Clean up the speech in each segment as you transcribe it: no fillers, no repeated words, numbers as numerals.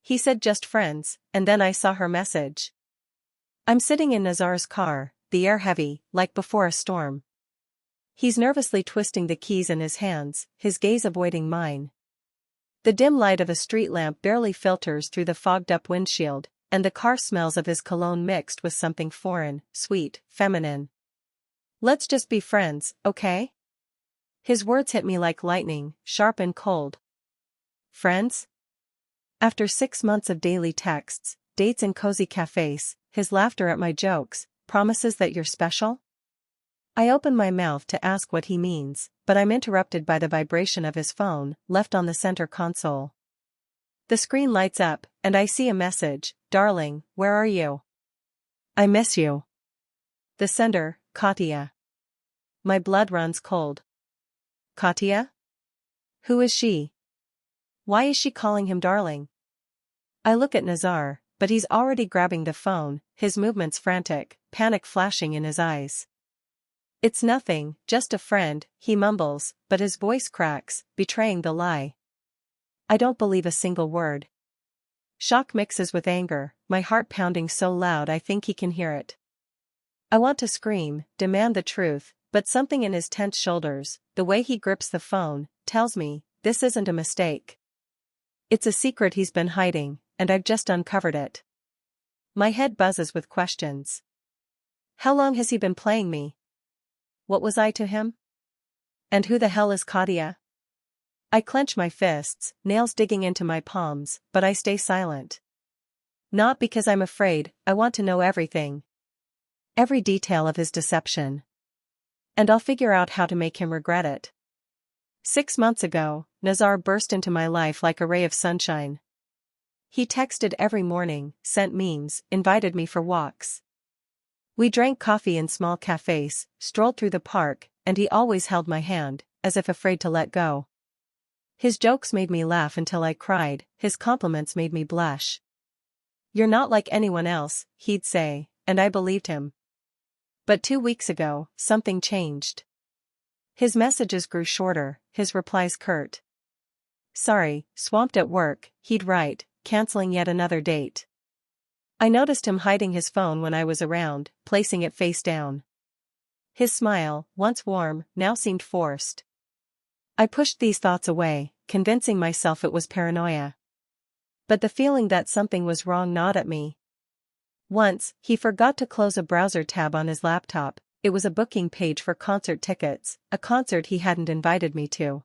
He said just friends, and then I saw her message. I'm sitting in Nazar's car, the air heavy, like before a storm. He's nervously twisting the keys in his hands, his gaze avoiding mine. The dim light of a street lamp barely filters through the fogged-up windshield, and the car smells of his cologne mixed with something foreign, sweet, feminine. Let's just be friends, okay? His words hit me like lightning, sharp and cold. Friends? After 6 months of daily texts, dates and cozy cafes, his laughter at my jokes, promises that you're special? I open my mouth to ask what he means, but I'm interrupted by the vibration of his phone, left on the center console. The screen lights up, and I see a message, "Darling, where are you? I miss you." The sender, Katya. My blood runs cold. Katya? Who is she? Why is she calling him darling? I look at Nazar, but he's already grabbing the phone, his movements frantic, panic flashing in his eyes. It's nothing, just a friend, he mumbles, but his voice cracks, betraying the lie. I don't believe a single word. Shock mixes with anger, my heart pounding so loud I think he can hear it. I want to scream, demand the truth, but something in his tense shoulders, the way he grips the phone, tells me, this isn't a mistake. It's a secret he's been hiding, and I've just uncovered it. My head buzzes with questions. How long has he been playing me? What was I to him? And who the hell is Katya? I clench my fists, nails digging into my palms, but I stay silent. Not because I'm afraid, I want to know everything. Every detail of his deception. And I'll figure out how to make him regret it. 6 months ago, Nazar burst into my life like a ray of sunshine. He texted every morning, sent memes, invited me for walks. We drank coffee in small cafes, strolled through the park, and he always held my hand, as if afraid to let go. His jokes made me laugh until I cried, his compliments made me blush. You're not like anyone else, he'd say, and I believed him. But 2 weeks ago, something changed. His messages grew shorter, his replies curt. Sorry, swamped at work, he'd write, canceling yet another date. I noticed him hiding his phone when I was around, placing it face down. His smile, once warm, now seemed forced. I pushed these thoughts away, convincing myself it was paranoia. But the feeling that something was wrong gnawed at me. Once, he forgot to close a browser tab on his laptop. It was a booking page for concert tickets, a concert he hadn't invited me to.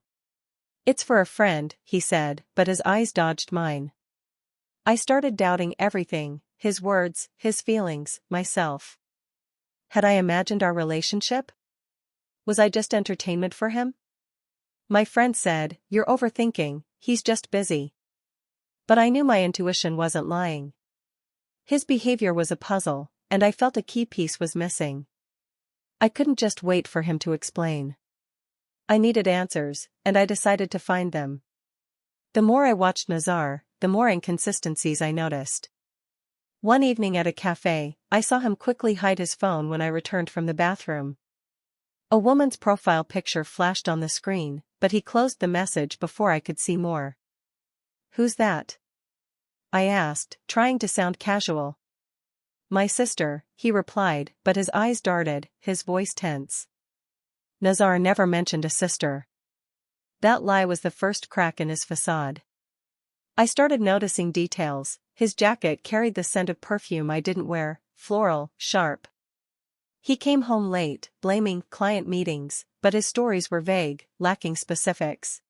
It's for a friend, he said, but his eyes dodged mine. I started doubting everything, his words, his feelings, myself. Had I imagined our relationship? Was I just entertainment for him? My friend said, "You're overthinking, he's just busy." But I knew my intuition wasn't lying. His behavior was a puzzle, and I felt a key piece was missing. I couldn't just wait for him to explain. I needed answers, and I decided to find them. The more I watched Nazar, the more inconsistencies I noticed. One evening at a cafe, I saw him quickly hide his phone when I returned from the bathroom. A woman's profile picture flashed on the screen, but he closed the message before I could see more. Who's that? I asked, trying to sound casual. My sister, he replied, but his eyes darted, his voice tense. Nazar never mentioned a sister. That lie was the first crack in his facade. I started noticing details. His jacket carried the scent of perfume I didn't wear, floral, sharp. He came home late, blaming client meetings, but his stories were vague, lacking specifics.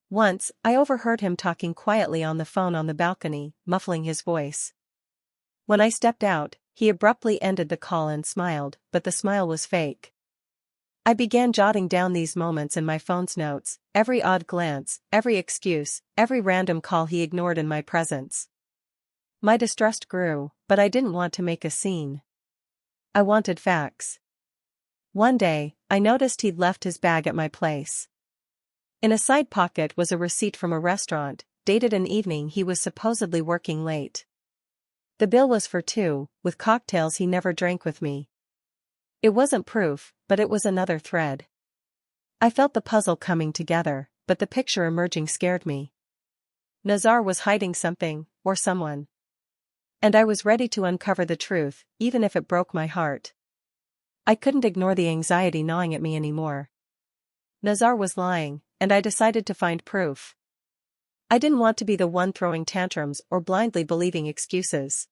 Once, I overheard him talking quietly on the phone on the balcony, muffling his voice. When I stepped out, he abruptly ended the call and smiled, but the smile was fake. I began jotting down these moments in my phone's notes, every odd glance, every excuse, every random call he ignored in my presence. My distrust grew, but I didn't want to make a scene. I wanted facts. One day, I noticed he'd left his bag at my place. In a side pocket was a receipt from a restaurant, dated an evening he was supposedly working late. The bill was for 2, with cocktails he never drank with me. It wasn't proof, but it was another thread. I felt the puzzle coming together, but the picture emerging scared me. Nazar was hiding something, or someone. And I was ready to uncover the truth, even if it broke my heart. I couldn't ignore the anxiety gnawing at me anymore. Nazar was lying, and I decided to find proof. I didn't want to be the one throwing tantrums or blindly believing excuses.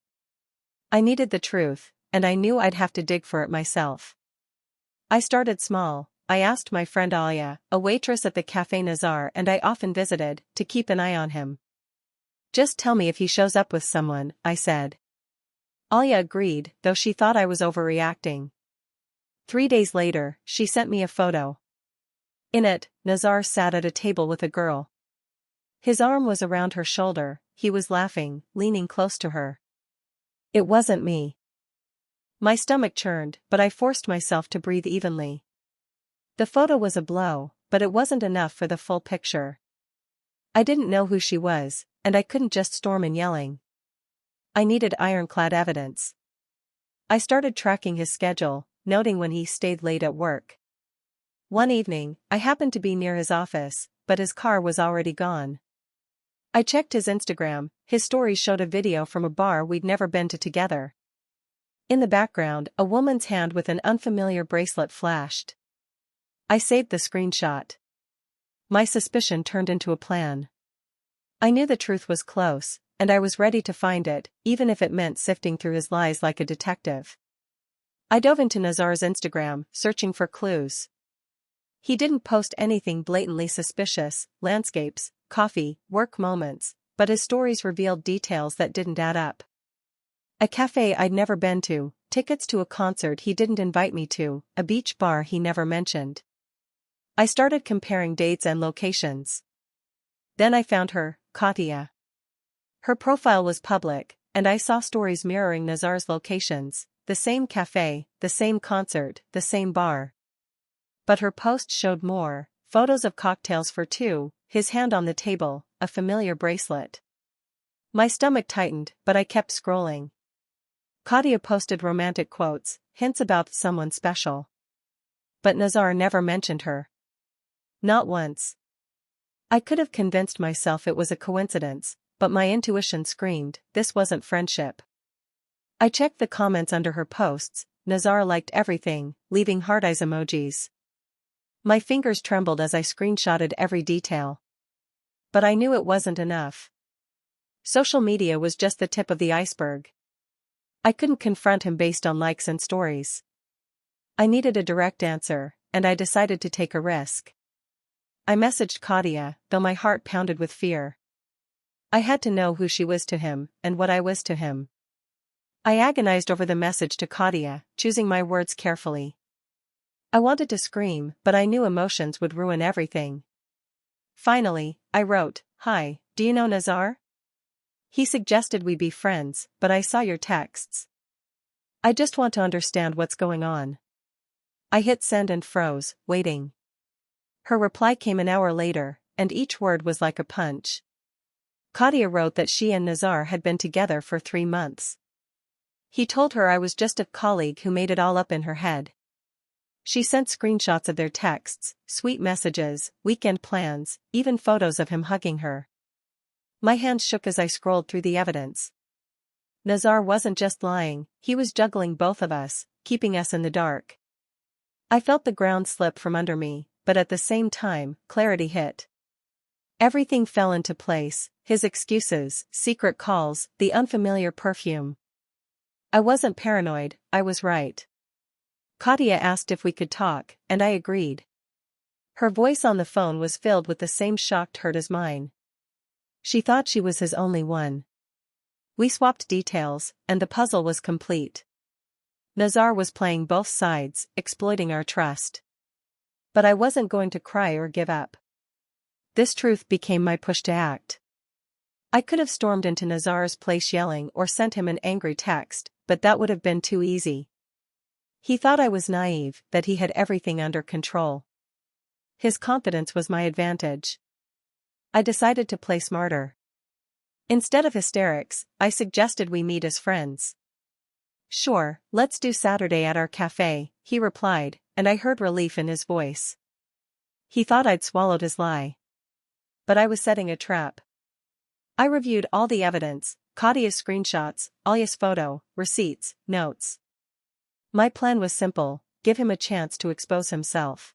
I needed the truth, and I knew I'd have to dig for it myself. I started small. I asked my friend Alia, a waitress at the Café Nazar and I often visited, to keep an eye on him. "Just tell me if he shows up with someone," I said. Alia agreed, though she thought I was overreacting. 3 days later, she sent me a photo. In it, Nazar sat at a table with a girl. His arm was around her shoulder, he was laughing, leaning close to her. It wasn't me. My stomach churned, but I forced myself to breathe evenly. The photo was a blow, but it wasn't enough for the full picture. I didn't know who she was, and I couldn't just storm in yelling. I needed ironclad evidence. I started tracking his schedule, noting when he stayed late at work. One evening, I happened to be near his office, but his car was already gone. I checked his Instagram. His stories showed a video from a bar we'd never been to together. In the background, a woman's hand with an unfamiliar bracelet flashed. I saved the screenshot. My suspicion turned into a plan. I knew the truth was close, and I was ready to find it, even if it meant sifting through his lies like a detective. I dove into Nazar's Instagram, searching for clues. He didn't post anything blatantly suspicious: landscapes, coffee, work moments, but his stories revealed details that didn't add up. A cafe I'd never been to, tickets to a concert he didn't invite me to, a beach bar he never mentioned. I started comparing dates and locations. Then I found her, Katia. Her profile was public, and I saw stories mirroring Nazar's locations: the same cafe, the same concert, the same bar. But her post showed more: photos of cocktails for two, his hand on the table, a familiar bracelet. My stomach tightened, but I kept scrolling. Katia posted romantic quotes, hints about someone special. But Nazar never mentioned her. Not once. I could have convinced myself it was a coincidence, but my intuition screamed, this wasn't friendship. I checked the comments under her posts. Nazar liked everything, leaving heart eyes emojis. My fingers trembled as I screenshotted every detail. But I knew it wasn't enough. Social media was just the tip of the iceberg. I couldn't confront him based on likes and stories. I needed a direct answer, and I decided to take a risk. I messaged Katia, though my heart pounded with fear. I had to know who she was to him, and what I was to him. I agonized over the message to Katia, choosing my words carefully. I wanted to scream, but I knew emotions would ruin everything. Finally, I wrote, "Hi, do you know Nazar? He suggested we be friends, but I saw your texts. I just want to understand what's going on." I hit send and froze, waiting. Her reply came an hour later, and each word was like a punch. Katia wrote that she and Nazar had been together for 3 months. He told her I was just a colleague who made it all up in her head. She sent screenshots of their texts, sweet messages, weekend plans, even photos of him hugging her. My hands shook as I scrolled through the evidence. Nazar wasn't just lying, he was juggling both of us, keeping us in the dark. I felt the ground slip from under me, but at the same time, clarity hit. Everything fell into place: his excuses, secret calls, the unfamiliar perfume. I wasn't paranoid, I was right. Katia asked if we could talk, and I agreed. Her voice on the phone was filled with the same shocked hurt as mine. She thought she was his only one. We swapped details, and the puzzle was complete. Nazar was playing both sides, exploiting our trust. But I wasn't going to cry or give up. This truth became my push to act. I could have stormed into Nazar's place yelling or sent him an angry text, but that would have been too easy. He thought I was naive, that he had everything under control. His confidence was my advantage. I decided to play smarter. Instead of hysterics, I suggested we meet as friends. "Sure, let's do Saturday at our cafe," he replied, and I heard relief in his voice. He thought I'd swallowed his lie. But I was setting a trap. I reviewed all the evidence: Kadia's screenshots, Alia's photo, receipts, notes. My plan was simple: give him a chance to expose himself.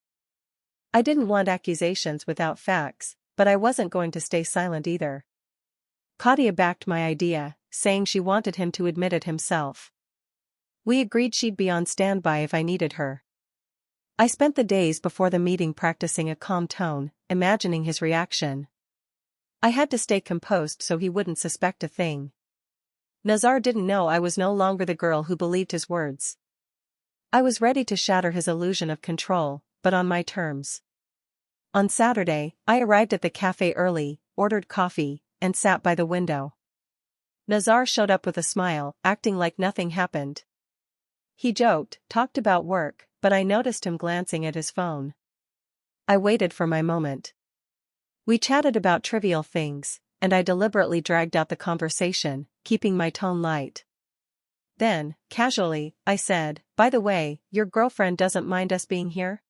I didn't want accusations without facts, but I wasn't going to stay silent either. Kadia backed my idea, saying she wanted him to admit it himself. We agreed she'd be on standby if I needed her. I spent the days before the meeting practicing a calm tone, imagining his reaction. I had to stay composed so he wouldn't suspect a thing. Nazar didn't know I was no longer the girl who believed his words. I was ready to shatter his illusion of control, but on my terms. On Saturday, I arrived at the cafe early, ordered coffee, and sat by the window. Nazar showed up with a smile, acting like nothing happened. He joked, talked about work, but I noticed him glancing at his phone. I waited for my moment. We chatted about trivial things, and I deliberately dragged out the conversation, keeping my tone light. Then, casually, I said, "By the way, your girlfriend doesn't mind us being here?"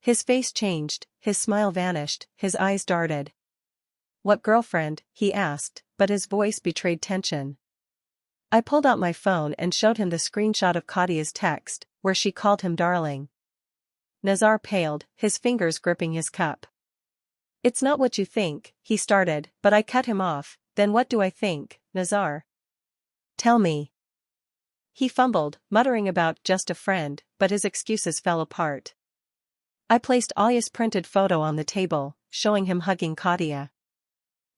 His face changed, his smile vanished, his eyes darted. "What girlfriend?" he asked, but his voice betrayed tension. I pulled out my phone and showed him the screenshot of Kadia's text, where she called him darling. Nazar paled, his fingers gripping his cup. "It's not what you think," he started, but I cut him off. "Then what do I think, Nazar? Tell me." He fumbled, muttering about "just a friend," but his excuses fell apart. I placed Alia's printed photo on the table, showing him hugging Kadia.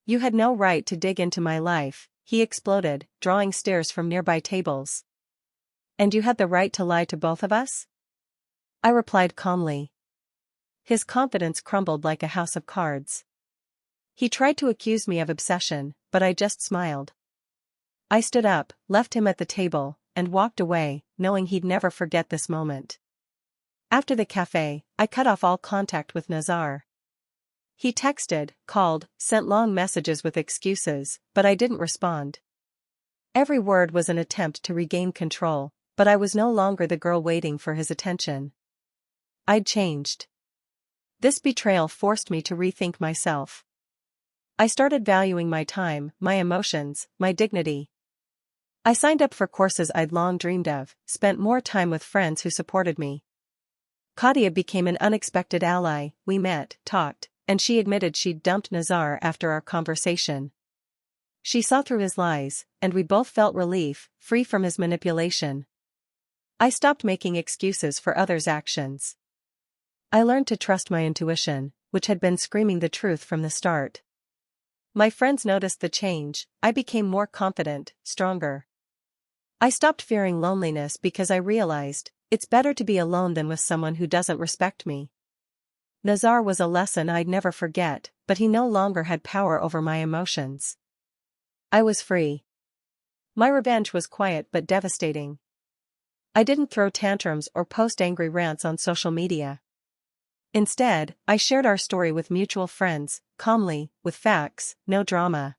"You had no right to dig into my life," he exploded, drawing stares from nearby tables. "And you had the right to lie to both of us?" I replied calmly. His confidence crumbled like a house of cards. He tried to accuse me of obsession, but I just smiled. I stood up, left him at the table, and walked away, knowing he'd never forget this moment. After the cafe, I cut off all contact with Nazar. He texted, called, sent long messages with excuses, but I didn't respond. Every word was an attempt to regain control, but I was no longer the girl waiting for his attention. I'd changed. This betrayal forced me to rethink myself. I started valuing my time, my emotions, my dignity. I signed up for courses I'd long dreamed of, spent more time with friends who supported me. Kadia became an unexpected ally. We met, talked, and she admitted she'd dumped Nazar after our conversation. She saw through his lies, and we both felt relief, free from his manipulation. I stopped making excuses for others' actions. I learned to trust my intuition, which had been screaming the truth from the start. My friends noticed the change. I became more confident, stronger. I stopped fearing loneliness because I realized, it's better to be alone than with someone who doesn't respect me. Nazar was a lesson I'd never forget, but he no longer had power over my emotions. I was free. My revenge was quiet but devastating. I didn't throw tantrums or post angry rants on social media. Instead, I shared our story with mutual friends, calmly, with facts, no drama.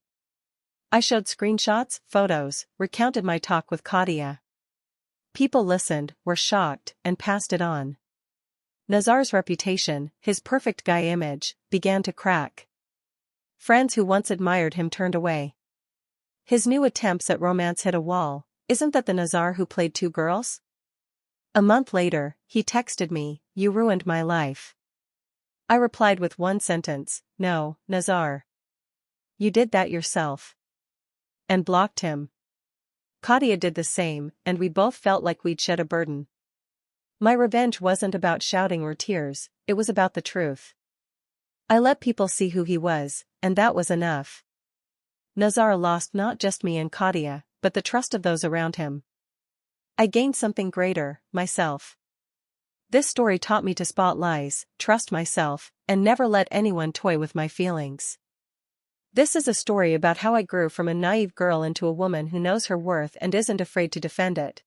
I showed screenshots, photos, recounted my talk with Kadia. People listened, were shocked, and passed it on. Nazar's reputation, his perfect guy image, began to crack. Friends who once admired him turned away. His new attempts at romance hit a wall. "Isn't that the Nazar who played two girls?" A month later, he texted me, "You ruined my life." I replied with one sentence, "No, Nazar. You did that yourself." And blocked him. Kadia did the same, and we both felt like we'd shed a burden. My revenge wasn't about shouting or tears, it was about the truth. I let people see who he was, and that was enough. Nazar lost not just me and Kadia, but the trust of those around him. I gained something greater, myself. This story taught me to spot lies, trust myself, and never let anyone toy with my feelings. This is a story about how I grew from a naive girl into a woman who knows her worth and isn't afraid to defend it.